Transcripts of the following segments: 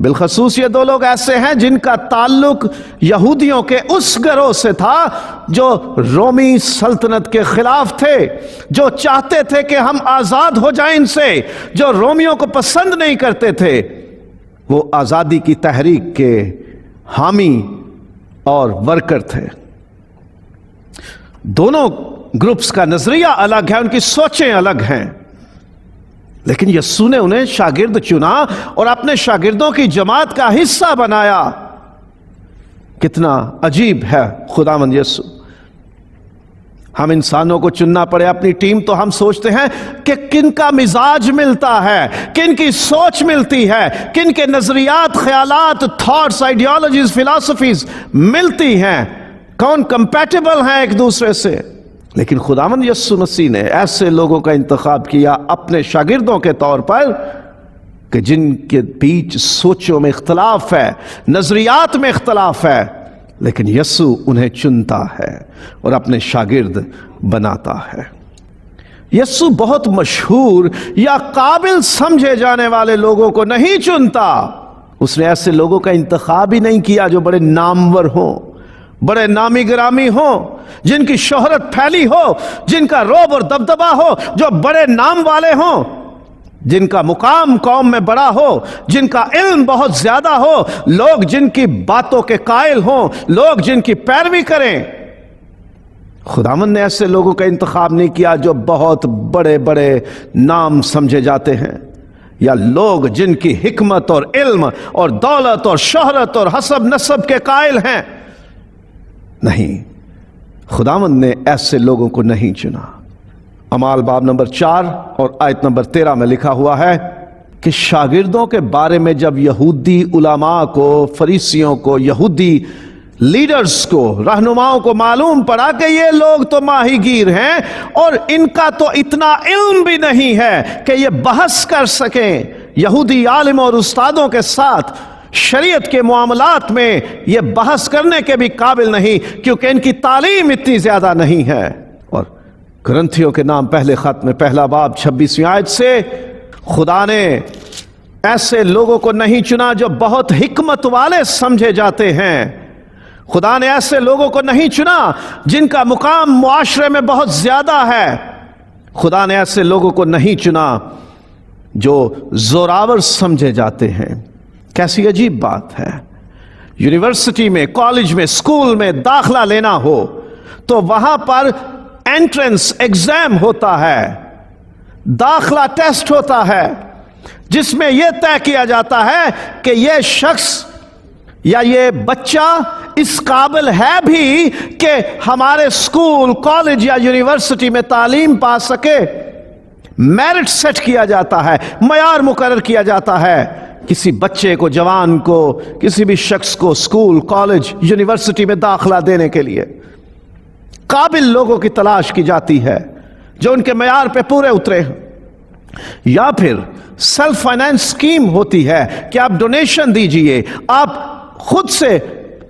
بالخصوص یہ دو لوگ ایسے ہیں جن کا تعلق یہودیوں کے اس گروہ سے تھا جو رومی سلطنت کے خلاف تھے، جو چاہتے تھے کہ ہم آزاد ہو جائیں ان سے، جو رومیوں کو پسند نہیں کرتے تھے۔ وہ آزادی کی تحریک کے حامی اور ورکر تھے۔ دونوں گروپس کا نظریہ الگ ہے، ان کی سوچیں الگ ہیں، لیکن یسوع نے انہیں شاگرد چنا اور اپنے شاگردوں کی جماعت کا حصہ بنایا۔ کتنا عجیب ہے خداوند یسوع۔ ہم انسانوں کو چننا پڑے اپنی ٹیم تو ہم سوچتے ہیں کہ کن کا مزاج ملتا ہے، کن کی سوچ ملتی ہے، کن کے نظریات، خیالات، تھاٹس، آئیڈیالوجیز، فلاسفیز ملتی ہیں، کون کمپیٹیبل ہیں ایک دوسرے سے۔ لیکن خداوند یسوع مسیح نے ایسے لوگوں کا انتخاب کیا اپنے شاگردوں کے طور پر کہ جن کے بیچ سوچوں میں اختلاف ہے، نظریات میں اختلاف ہے، لیکن یسوع انہیں چنتا ہے اور اپنے شاگرد بناتا ہے۔ یسوع بہت مشہور یا قابل سمجھے جانے والے لوگوں کو نہیں چنتا۔ اس نے ایسے لوگوں کا انتخاب ہی نہیں کیا جو بڑے نامور ہوں، بڑے نامی گرامی ہوں، جن کی شہرت پھیلی ہو، جن کا رعب اور دبدبا ہو، جو بڑے نام والے ہوں، جن کا مقام قوم میں بڑا ہو، جن کا علم بہت زیادہ ہو، لوگ جن کی باتوں کے قائل ہوں، لوگ جن کی پیروی کریں۔ خداوند نے ایسے لوگوں کا انتخاب نہیں کیا جو بہت بڑے بڑے نام سمجھے جاتے ہیں، یا لوگ جن کی حکمت اور علم اور دولت اور شہرت اور حسب نسب کے قائل ہیں۔ نہیں، خداوند نے ایسے لوگوں کو نہیں چنا۔ اعمال باب نمبر 4 اور آیت نمبر 13 میں لکھا ہوا ہے کہ شاگردوں کے بارے میں جب یہودی علماء کو، فریسیوں کو، یہودی لیڈرز کو، رہنماؤں کو معلوم پڑا کہ یہ لوگ تو ماہی گیر ہیں اور ان کا تو اتنا علم بھی نہیں ہے کہ یہ بحث کر سکیں یہودی عالموں اور استادوں کے ساتھ، شریعت کے معاملات میں یہ بحث کرنے کے بھی قابل نہیں کیونکہ ان کی تعلیم اتنی زیادہ نہیں ہے۔ اور کرنتھیوں کے نام پہلے خط میں پہلا باب 26ویں آیت سے خدا نے ایسے لوگوں کو نہیں چنا جو بہت حکمت والے سمجھے جاتے ہیں۔ خدا نے ایسے لوگوں کو نہیں چنا جن کا مقام معاشرے میں بہت زیادہ ہے۔ خدا نے ایسے لوگوں کو نہیں چنا جو زوراور سمجھے جاتے ہیں۔ کیسی عجیب بات ہے، یونیورسٹی میں، کالج میں، اسکول میں داخلہ لینا ہو تو وہاں پر انٹرنس ایگزام ہوتا ہے، داخلہ ٹیسٹ ہوتا ہے، جس میں یہ طے کیا جاتا ہے کہ یہ شخص یا یہ بچہ اس قابل ہے بھی کہ ہمارے اسکول، کالج یا یونیورسٹی میں تعلیم پا سکے۔ میرٹ سیٹ کیا جاتا ہے، معیار مقرر کیا جاتا ہے کسی بچے کو، جوان کو، کسی بھی شخص کو اسکول، کالج، یونیورسٹی میں داخلہ دینے کے لیے قابل لوگوں کی تلاش کی جاتی ہے جو ان کے معیار پہ پورے اترے ہیں۔ یا پھر سیلف فائنانس اسکیم ہوتی ہے کہ آپ ڈونیشن دیجئے، آپ خود سے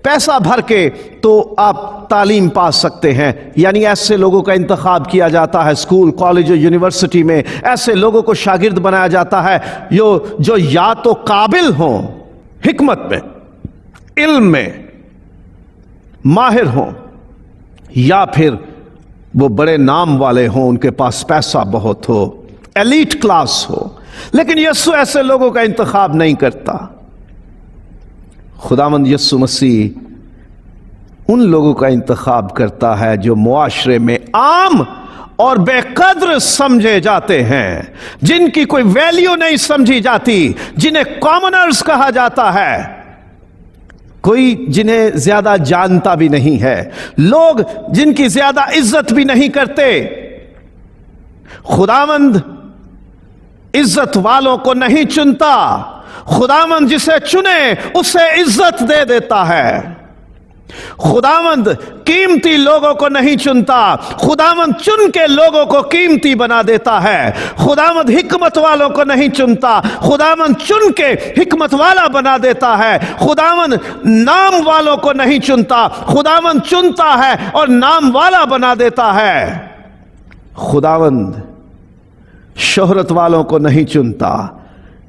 پیسہ بھر کے تو آپ تعلیم پا سکتے ہیں۔ یعنی ایسے لوگوں کا انتخاب کیا جاتا ہے اسکول، کالج اور یونیورسٹی میں، ایسے لوگوں کو شاگرد بنایا جاتا ہے جو یا تو قابل ہوں، حکمت میں، علم میں ماہر ہوں، یا پھر وہ بڑے نام والے ہوں، ان کے پاس پیسہ بہت ہو، ایلیٹ کلاس ہو۔ لیکن یسوع ایسے لوگوں کا انتخاب نہیں کرتا۔ خداوند یسوع مسیح ان لوگوں کا انتخاب کرتا ہے جو معاشرے میں عام اور بے قدر سمجھے جاتے ہیں، جن کی کوئی ویلیو نہیں سمجھی جاتی، جنہیں کامنرز کہا جاتا ہے، کوئی جنہیں زیادہ جانتا بھی نہیں ہے، لوگ جن کی زیادہ عزت بھی نہیں کرتے۔ خداوند عزت والوں کو نہیں چنتا، خداوند جسے چنے اسے عزت دے دیتا ہے۔ خداوند قیمتی لوگوں کو نہیں چنتا، خداوند چن کے لوگوں کو قیمتی بنا دیتا ہے۔ خداوند حکمت والوں کو نہیں چنتا، خداوند چن کے حکمت والا بنا دیتا ہے۔ خداوند نام والوں کو نہیں چنتا، خداوند چنتا ہے اور نام والا بنا دیتا ہے۔ خداوند شہرت والوں کو نہیں چنتا،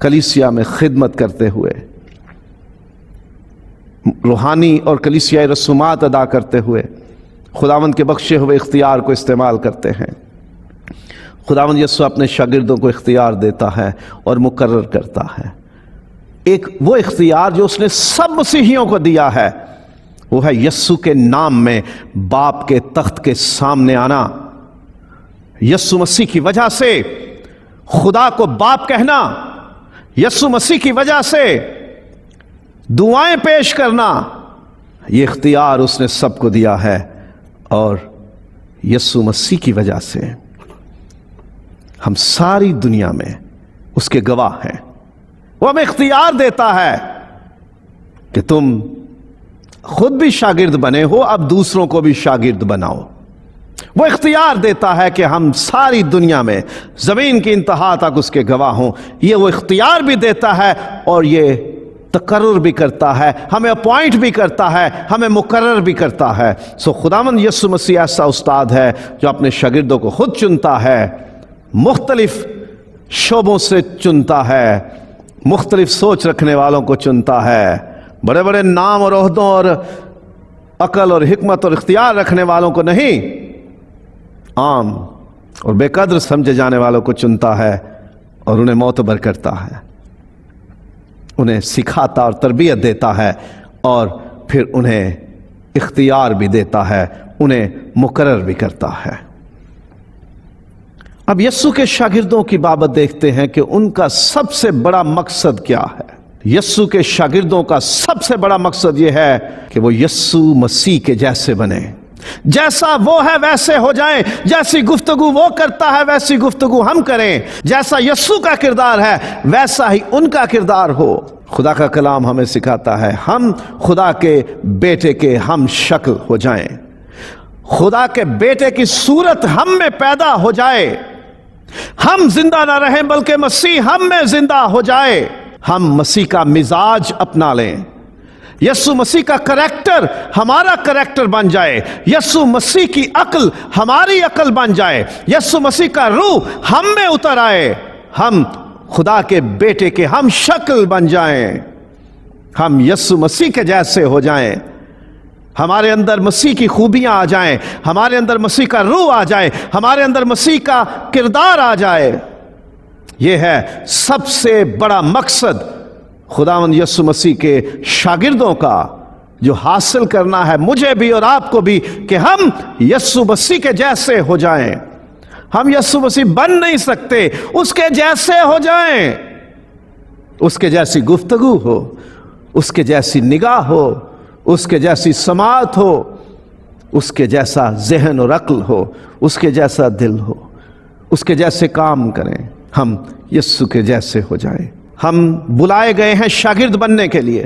کلیسیا میں خدمت کرتے ہوئے، روحانی اور کلیسیائی رسومات ادا کرتے ہوئے خداوند کے بخشے ہوئے اختیار کو استعمال کرتے ہیں۔ خداوند یسوع اپنے شاگردوں کو اختیار دیتا ہے اور مقرر کرتا ہے۔ ایک وہ اختیار جو اس نے سب مسیحیوں کو دیا ہے، وہ ہے یسوع کے نام میں باپ کے تخت کے سامنے آنا، یسوع مسیح کی وجہ سے خدا کو باپ کہنا، یسوع مسیح کی وجہ سے دعائیں پیش کرنا، یہ اختیار اس نے سب کو دیا ہے، اور یسوع مسیح کی وجہ سے ہم ساری دنیا میں اس کے گواہ ہیں۔ وہ ہمیں اختیار دیتا ہے کہ تم خود بھی شاگرد بنے ہو، اب دوسروں کو بھی شاگرد بناؤ۔ وہ اختیار دیتا ہے کہ ہم ساری دنیا میں زمین کی انتہا تک اس کے گواہ ہوں۔ یہ وہ اختیار بھی دیتا ہے اور یہ تقرر بھی کرتا ہے، ہمیں اپوائنٹ بھی کرتا ہے، ہمیں مقرر بھی کرتا ہے۔ سو خداوند یسوع مسیح ایسا استاد ہے جو اپنے شاگردوں کو خود چنتا ہے، مختلف شعبوں سے چنتا ہے، مختلف سوچ رکھنے والوں کو چنتا ہے، بڑے بڑے نام اور عہدوں اور عقل اور حکمت اور اختیار رکھنے والوں کو نہیں، عام اور بے قدر سمجھے جانے والوں کو چنتا ہے اور انہیں معتبر کرتا ہے، انہیں سکھاتا اور تربیت دیتا ہے، اور پھر انہیں اختیار بھی دیتا ہے، انہیں مقرر بھی کرتا ہے۔ اب یسوع کے شاگردوں کی بابت دیکھتے ہیں کہ ان کا سب سے بڑا مقصد کیا ہے۔ یسوع کے شاگردوں کا سب سے بڑا مقصد یہ ہے کہ وہ یسوع مسیح کے جیسے بنے، جیسا وہ ہے ویسے ہو جائیں، جیسی گفتگو وہ کرتا ہے ویسی گفتگو ہم کریں، جیسا یسوع کا کردار ہے ویسا ہی ان کا کردار ہو۔ خدا کا کلام ہمیں سکھاتا ہے ہم خدا کے بیٹے کے ہم شکل ہو جائیں، خدا کے بیٹے کی صورت ہم میں پیدا ہو جائے، ہم زندہ نہ رہیں بلکہ مسیح ہم میں زندہ ہو جائے، ہم مسیح کا مزاج اپنا لیں، یسوع مسیح کا کریکٹر ہمارا کریکٹر بن جائے، یسوع مسیح کی عقل ہماری عقل بن جائے، یسوع مسیح کا روح ہم میں اتر آئے، ہم خدا کے بیٹے کے ہم شکل بن جائیں، ہم یسوع مسیح کے جیسے ہو جائیں، ہمارے اندر مسیح کی خوبیاں آ جائیں، ہمارے اندر مسیح کا روح آ جائے، ہمارے اندر مسیح کا کردار آ جائے۔ یہ ہے سب سے بڑا مقصد خداوند یسوع مسیح کے شاگردوں کا، جو حاصل کرنا ہے مجھے بھی اور آپ کو بھی، کہ ہم یسوع مسیح کے جیسے ہو جائیں۔ ہم یسوع مسیح بن نہیں سکتے، اس کے جیسے ہو جائیں، اس کے جیسی گفتگو ہو، اس کے جیسی نگاہ ہو، اس کے جیسی سماعت ہو، اس کے جیسا ذہن اور عقل ہو، اس کے جیسا دل ہو، اس کے جیسے کام کریں، ہم یسوع کے جیسے ہو جائیں۔ ہم بلائے گئے ہیں شاگرد بننے کے لیے،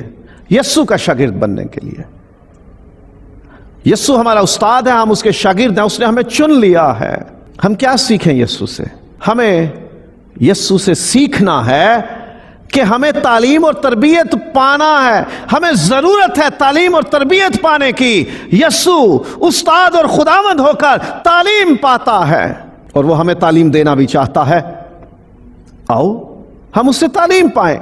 یسوع کا شاگرد بننے کے لیے۔ یسوع ہمارا استاد ہے، ہم اس کے شاگرد ہیں، اس نے ہمیں چن لیا ہے۔ ہم کیا سیکھیں یسوع سے؟ ہمیں یسوع سے سیکھنا ہے کہ ہمیں تعلیم اور تربیت پانا ہے، ہمیں ضرورت ہے تعلیم اور تربیت پانے کی۔ یسوع استاد اور خداوند ہو کر تعلیم پاتا ہے، اور وہ ہمیں تعلیم دینا بھی چاہتا ہے۔ آؤ ہم اس سے تعلیم پائیں۔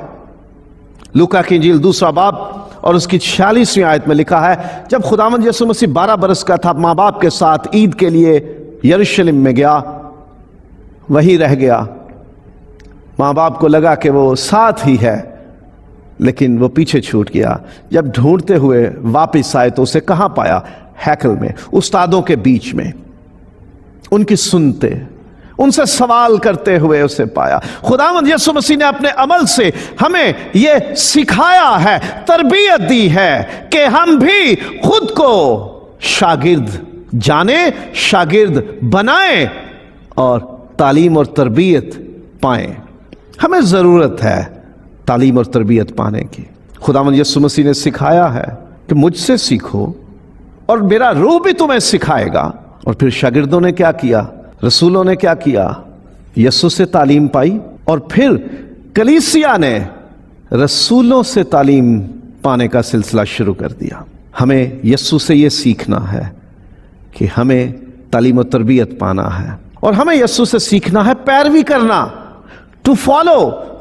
لوکا کی انجیل 2 باب اور اس کی 46ویں آیت میں لکھا ہے، جب خداوند یسوع مسیح 12 برس کا تھا، ماں باپ کے ساتھ عید کے لیے یروشلم میں گیا، وہیں رہ گیا۔ ماں باپ کو لگا کہ وہ ساتھ ہی ہے، لیکن وہ پیچھے چھوٹ گیا۔ جب ڈھونڈتے ہوئے واپس آئے تو اسے کہاں پایا؟ ہیکل میں، استادوں کے بیچ میں، ان کی سنتے، ان سے سوال کرتے ہوئے اسے پایا۔ خداوند یسوع مسیح نے اپنے عمل سے ہمیں یہ سکھایا ہے، تربیت دی ہے کہ ہم بھی خود کو شاگرد جانیں، شاگرد بنائیں اور تعلیم اور تربیت پائیں۔ ہمیں ضرورت ہے تعلیم اور تربیت پانے کی۔ خداوند یسوع مسیح نے سکھایا ہے کہ مجھ سے سیکھو اور میرا روح بھی تمہیں سکھائے گا۔ اور پھر شاگردوں نے کیا کیا؟ رسولوں نے کیا کیا؟ یسوع سے تعلیم پائی، اور پھر کلیسیا نے رسولوں سے تعلیم پانے کا سلسلہ شروع کر دیا۔ ہمیں یسوع سے یہ سیکھنا ہے کہ ہمیں تعلیم و تربیت پانا ہے، اور ہمیں یسوع سے سیکھنا ہے پیروی کرنا، ٹو فالو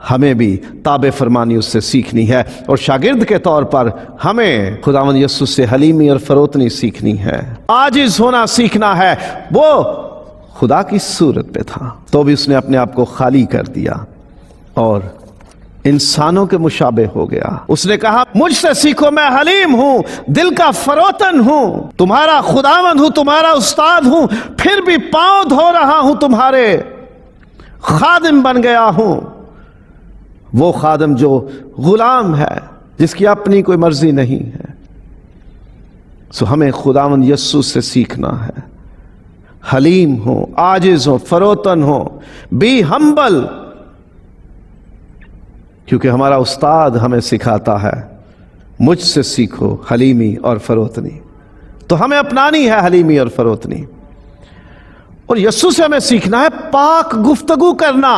ہمیں بھی تابع فرمانی اس سے سیکھنی ہے، اور شاگرد کے طور پر ہمیں خداوند یسوع سے حلیمی اور فروتنی سیکھنی ہے، عاجز ہونا سیکھنا ہے۔ وہ خدا کی صورت پہ تھا تو بھی اس نے اپنے آپ کو خالی کر دیا اور انسانوں کے مشابہ ہو گیا۔ اس نے کہا مجھ سے سیکھو، میں حلیم ہوں، دل کا فروتن ہوں، تمہارا خداوند ہوں، تمہارا استاد ہوں، پھر بھی پاؤں دھو رہا ہوں، تمہارے خادم بن گیا ہوں۔ وہ خادم جو غلام ہے، جس کی اپنی کوئی مرضی نہیں ہے۔ سو ہمیں خداوند یسوع سے سیکھنا ہے، حلیم ہو، عاجز ہو، فروتن ہو، بی ہمبل، کیونکہ ہمارا استاد ہمیں سکھاتا ہے مجھ سے سیکھو حلیمی اور فروتنی۔ تو ہمیں اپنانی ہے حلیمی اور فروتنی، اور یسوع سے ہمیں سیکھنا ہے پاک گفتگو کرنا۔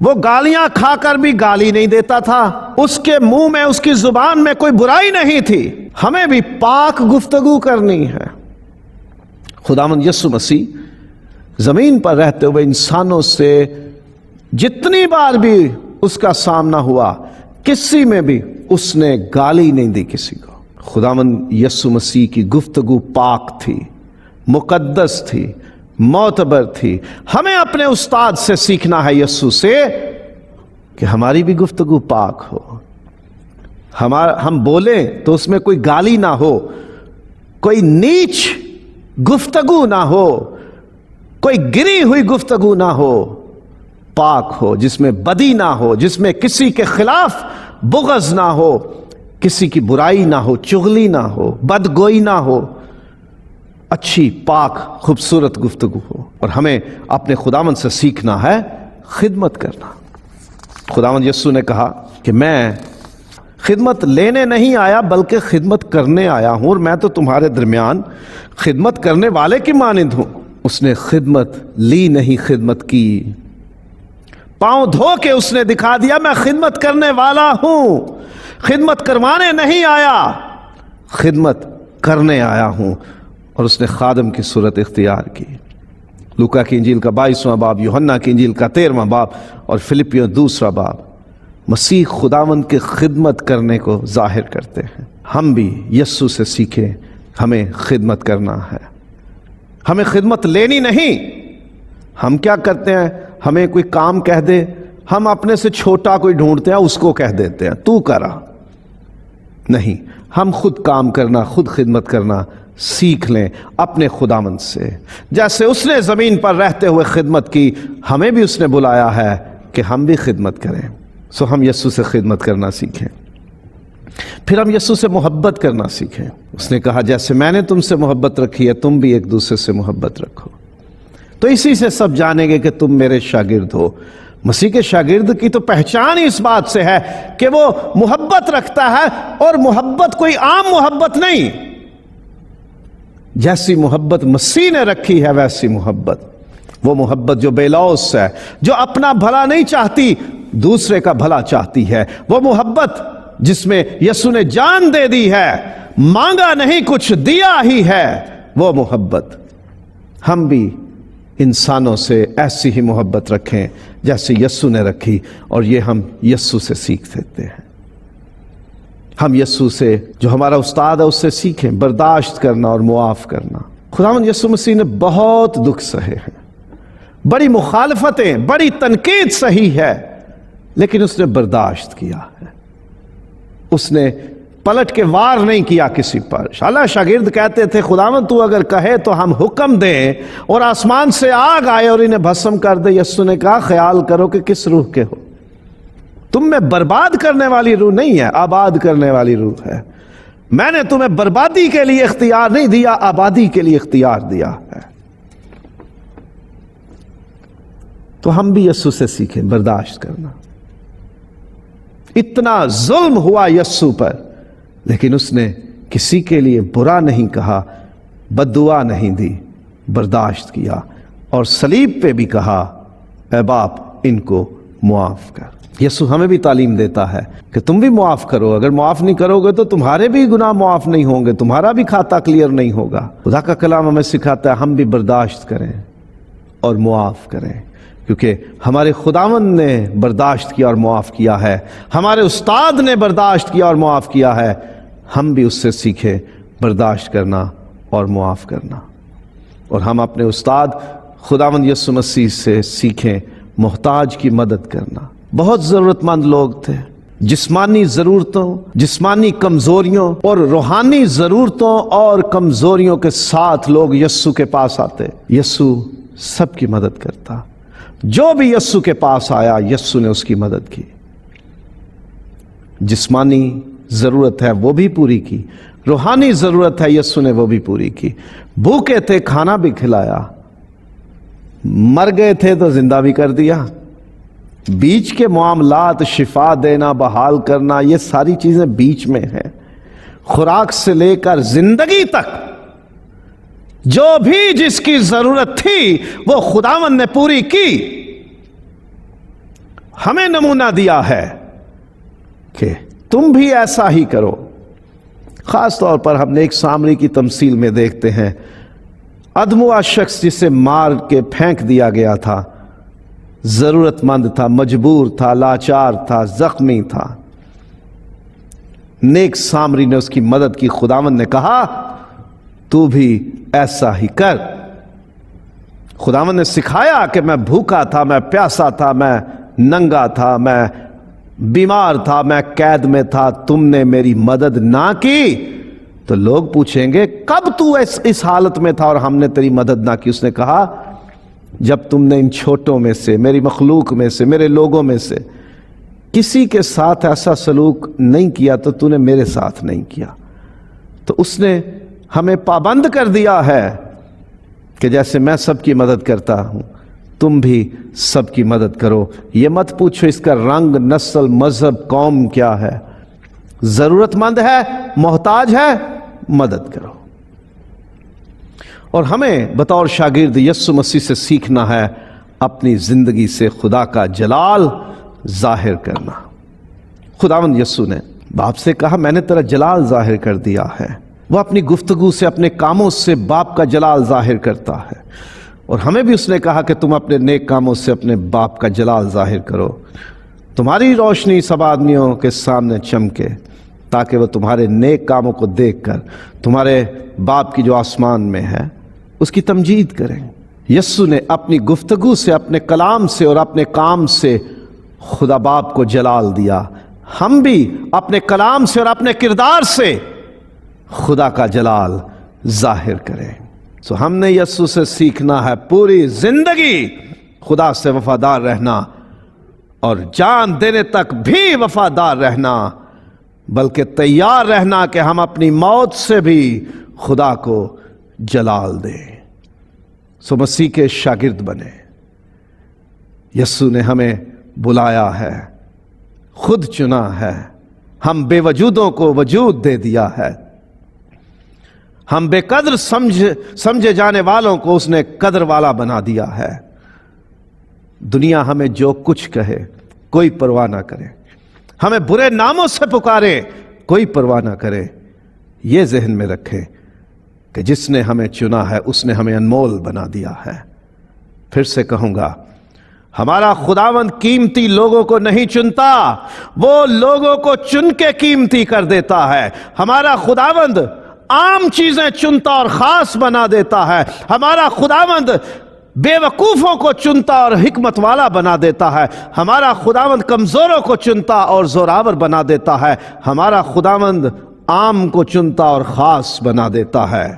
وہ گالیاں کھا کر بھی گالی نہیں دیتا تھا، اس کے منہ میں، اس کی زبان میں کوئی برائی نہیں تھی۔ ہمیں بھی پاک گفتگو کرنی ہے۔ خداوند یسوع مسیح زمین پر رہتے ہوئے انسانوں سے جتنی بار بھی اس کا سامنا ہوا، کسی میں بھی اس نے گالی نہیں دی کسی کو۔ خداوند یسوع مسیح کی گفتگو پاک تھی، مقدس تھی، معتبر تھی۔ ہمیں اپنے استاد سے سیکھنا ہے، یسوع سے، کہ ہماری بھی گفتگو پاک ہو۔ ہم بولیں تو اس میں کوئی گالی نہ ہو، کوئی نیچ گفتگو نہ ہو، کوئی گری ہوئی گفتگو نہ ہو، پاک ہو، جس میں بدی نہ ہو، جس میں کسی کے خلاف بغض نہ ہو، کسی کی برائی نہ ہو، چغلی نہ ہو، بدگوئی نہ ہو، اچھی پاک خوبصورت گفتگو ہو۔ اور ہمیں اپنے خداوند سے سیکھنا ہے خدمت کرنا۔ خداوند یسوع نے کہا کہ میں خدمت لینے نہیں آیا بلکہ خدمت کرنے آیا ہوں، اور میں تو تمہارے درمیان خدمت کرنے والے کی مانند ہوں۔ اس نے خدمت لی نہیں، خدمت کی۔ پاؤں دھو کے اس نے دکھا دیا میں خدمت کرنے والا ہوں، خدمت کروانے نہیں آیا، خدمت کرنے آیا ہوں۔ اور اس نے خادم کی صورت اختیار کی۔ لوکا کی انجیل کا 22واں باب، یوحنا کی انجیل کا 13واں باب، اور فلپیوں 2 باب مسیح خداوند کے خدمت کرنے کو ظاہر کرتے ہیں۔ ہم بھی یسوع سے سیکھیں، ہمیں خدمت کرنا ہے، ہمیں خدمت لینی نہیں۔ ہم کیا کرتے ہیں، ہمیں کوئی کام کہہ دے، ہم اپنے سے چھوٹا کوئی ڈھونڈتے ہیں، اس کو کہہ دیتے ہیں تو کرا۔ نہیں، ہم خود کام کرنا، خود خدمت کرنا سیکھ لیں اپنے خداوند سے۔ جیسے اس نے زمین پر رہتے ہوئے خدمت کی، ہمیں بھی اس نے بلایا ہے کہ ہم بھی خدمت کریں۔ سو ہم یسوع سے خدمت کرنا سیکھیں، پھر ہم یسوع سے محبت کرنا سیکھیں۔ اس نے کہا جیسے میں نے تم سے محبت رکھی ہے، تم بھی ایک دوسرے سے محبت رکھو، تو اسی سے سب جانیں گے کہ تم میرے شاگرد ہو۔ مسیح کے شاگرد کی تو پہچان ہی اس بات سے ہے کہ وہ محبت رکھتا ہے، اور محبت کوئی عام محبت نہیں۔ جیسی محبت مسیح نے رکھی ہے ویسی محبت، وہ محبت جو بے لوث ہے، جو اپنا بھلا نہیں چاہتی، دوسرے کا بھلا چاہتی ہے، وہ محبت جس میں یسوع نے جان دے دی ہے، مانگا نہیں کچھ دیا ہی ہے، وہ محبت۔ ہم بھی انسانوں سے ایسی ہی محبت رکھیں جیسے یسوع نے رکھی، اور یہ ہم یسوع سے سیکھ سکتے ہیں۔ ہم یسوع سے جو ہمارا استاد ہے اس سے سیکھیں برداشت کرنا اور معاف کرنا۔ خداوند یسوع مسیح نے بہت دکھ سہے ہیں، بڑی مخالفتیں، بڑی تنقید سہی ہے، لیکن اس نے برداشت کیا ہے۔ اس نے پلٹ کے وار نہیں کیا کسی پر۔ شالا شاگرد کہتے تھے خداوند تو اگر کہے تو ہم حکم دیں اور آسمان سے آگ آئے اور انہیں بھسم کر دے۔ یسوع نے کہا خیال کرو کہ کس روح کے ہو، تم میں برباد کرنے والی روح نہیں ہے، آباد کرنے والی روح ہے۔ میں نے تمہیں بربادی کے لیے اختیار نہیں دیا، آبادی کے لیے اختیار دیا ہے۔ تو ہم بھی یسوع سے سیکھیں برداشت کرنا۔ اتنا ظلم ہوا یسوع پر، لیکن اس نے کسی کے لیے برا نہیں کہا، بد دعا نہیں دی، برداشت کیا، اور صلیب پہ بھی کہا اے باپ ان کو معاف کر۔ یسوع ہمیں بھی تعلیم دیتا ہے کہ تم بھی معاف کرو، اگر معاف نہیں کرو گے تو تمہارے بھی گناہ معاف نہیں ہوں گے، تمہارا بھی کھاتا کلیئر نہیں ہوگا۔ خدا کا کلام ہمیں سکھاتا ہے ہم بھی برداشت کریں اور معاف کریں، کیونکہ ہمارے خداوند نے برداشت کیا اور معاف کیا ہے، ہمارے استاد نے برداشت کیا اور معاف کیا ہے، ہم بھی اس سے سیکھیں برداشت کرنا اور معاف کرنا، اور ہم اپنے استاد خداوند یسوع مسیح سے سیکھیں محتاج کی مدد کرنا۔ بہت ضرورت مند لوگ تھے، جسمانی ضرورتوں، جسمانی کمزوریوں اور روحانی ضرورتوں اور کمزوریوں کے ساتھ لوگ یسوع کے پاس آتے۔ یسوع سب کی مدد کرتا، جو بھی یسوع کے پاس آیا یسوع نے اس کی مدد کی۔ جسمانی ضرورت ہے وہ بھی پوری کی، روحانی ضرورت ہے یسوع نے وہ بھی پوری کی۔ بھوکے تھے کھانا بھی کھلایا، مر گئے تھے تو زندہ بھی کر دیا۔ بیچ کے معاملات، شفا دینا، بحال کرنا، یہ ساری چیزیں بیچ میں ہیں۔ خوراک سے لے کر زندگی تک جو بھی جس کی ضرورت تھی وہ خداوند نے پوری کی۔ ہمیں نمونہ دیا ہے کہ تم بھی ایسا ہی کرو۔ خاص طور پر ہم نے ایک سامری کی تمثیل میں دیکھتے ہیں، ادموا شخص جسے مار کے پھینک دیا گیا تھا، ضرورت مند تھا، مجبور تھا، لاچار تھا، زخمی تھا۔ نیک سامری نے اس کی مدد کی۔ خداوند نے کہا تو بھی ایسا ہی کر۔ خداوند نے سکھایا کہ میں بھوکا تھا، میں پیاسا تھا، میں ننگا تھا، میں بیمار تھا، میں قید میں تھا، تم نے میری مدد نہ کی تو لوگ پوچھیں گے کب تو اس حالت میں تھا اور ہم نے تیری مدد نہ کی۔ اس نے کہا جب تم نے ان چھوٹوں میں سے، میری مخلوق میں سے، میرے لوگوں میں سے کسی کے ساتھ ایسا سلوک نہیں کیا تو تو نے میرے ساتھ نہیں کیا۔ تو اس نے ہمیں پابند کر دیا ہے کہ جیسے میں سب کی مدد کرتا ہوں تم بھی سب کی مدد کرو۔ یہ مت پوچھو اس کا رنگ، نسل، مذہب، قوم کیا ہے، ضرورت مند ہے، محتاج ہے، مدد کرو۔ اور ہمیں بطور شاگرد یسوع مسیح سے سیکھنا ہے اپنی زندگی سے خدا کا جلال ظاہر کرنا۔ خداوند یسوع نے باپ سے کہا میں نے تیرا جلال ظاہر کر دیا ہے۔ وہ اپنی گفتگو سے، اپنے کاموں سے باپ کا جلال ظاہر کرتا ہے، اور ہمیں بھی اس نے کہا کہ تم اپنے نیک کاموں سے اپنے باپ کا جلال ظاہر کرو، تمہاری روشنی سب آدمیوں کے سامنے چمکے تاکہ وہ تمہارے نیک کاموں کو دیکھ کر تمہارے باپ کی جو آسمان میں ہے اس کی تمجید کریں۔ یسوع نے اپنی گفتگو سے، اپنے کلام سے اور اپنے کام سے خدا باپ کو جلال دیا۔ ہم بھی اپنے کلام سے اور اپنے کردار سے خدا کا جلال ظاہر کریں۔ سو ہم نے یسوع سے سیکھنا ہے پوری زندگی خدا سے وفادار رہنا، اور جان دینے تک بھی وفادار رہنا، بلکہ تیار رہنا کہ ہم اپنی موت سے بھی خدا کو جلال دیں۔ سو مسیح کے شاگرد بنے۔ یسوع نے ہمیں بلایا ہے، خود چنا ہے، ہم بے وجودوں کو وجود دے دیا ہے، ہم بے قدر سمجھے جانے والوں کو اس نے قدر والا بنا دیا ہے۔ دنیا ہمیں جو کچھ کہے کوئی پرواہ نہ کرے، ہمیں برے ناموں سے پکارے کوئی پرواہ نہ کرے، یہ ذہن میں رکھیں کہ جس نے ہمیں چنا ہے اس نے ہمیں انمول بنا دیا ہے۔ پھر سے کہوں گا، ہمارا خداوند قیمتی لوگوں کو نہیں چنتا، وہ لوگوں کو چن کے قیمتی کر دیتا ہے۔ ہمارا خداوند عام چیزیں چنتا اور خاص بنا دیتا ہے۔ ہمارا خداوند بے وقوفوں کو چنتا اور حکمت والا بنا دیتا ہے۔ ہمارا خداوند کمزوروں کو چنتا اور زوراور بنا دیتا ہے۔ ہمارا خداوند عام کو چنتا اور خاص بنا دیتا ہے۔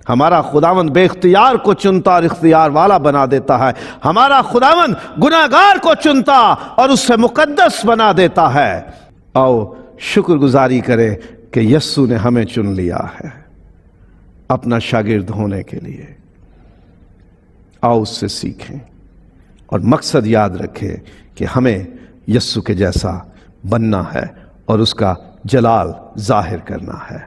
ہمارا خداوند بے اختیار کو چنتا اور اختیار والا بنا دیتا ہے۔ ہمارا خداوند گناہگار کو چنتا اور اس سے مقدس بنا دیتا ہے۔ آؤ شکر گزاری کرے کہ یسوع نے ہمیں چن لیا ہے اپنا شاگرد ہونے کے لیے۔ آؤ اس سے سیکھیں اور مقصد یاد رکھیں کہ ہمیں یسوع کے جیسا بننا ہے اور اس کا جلال ظاہر کرنا ہے۔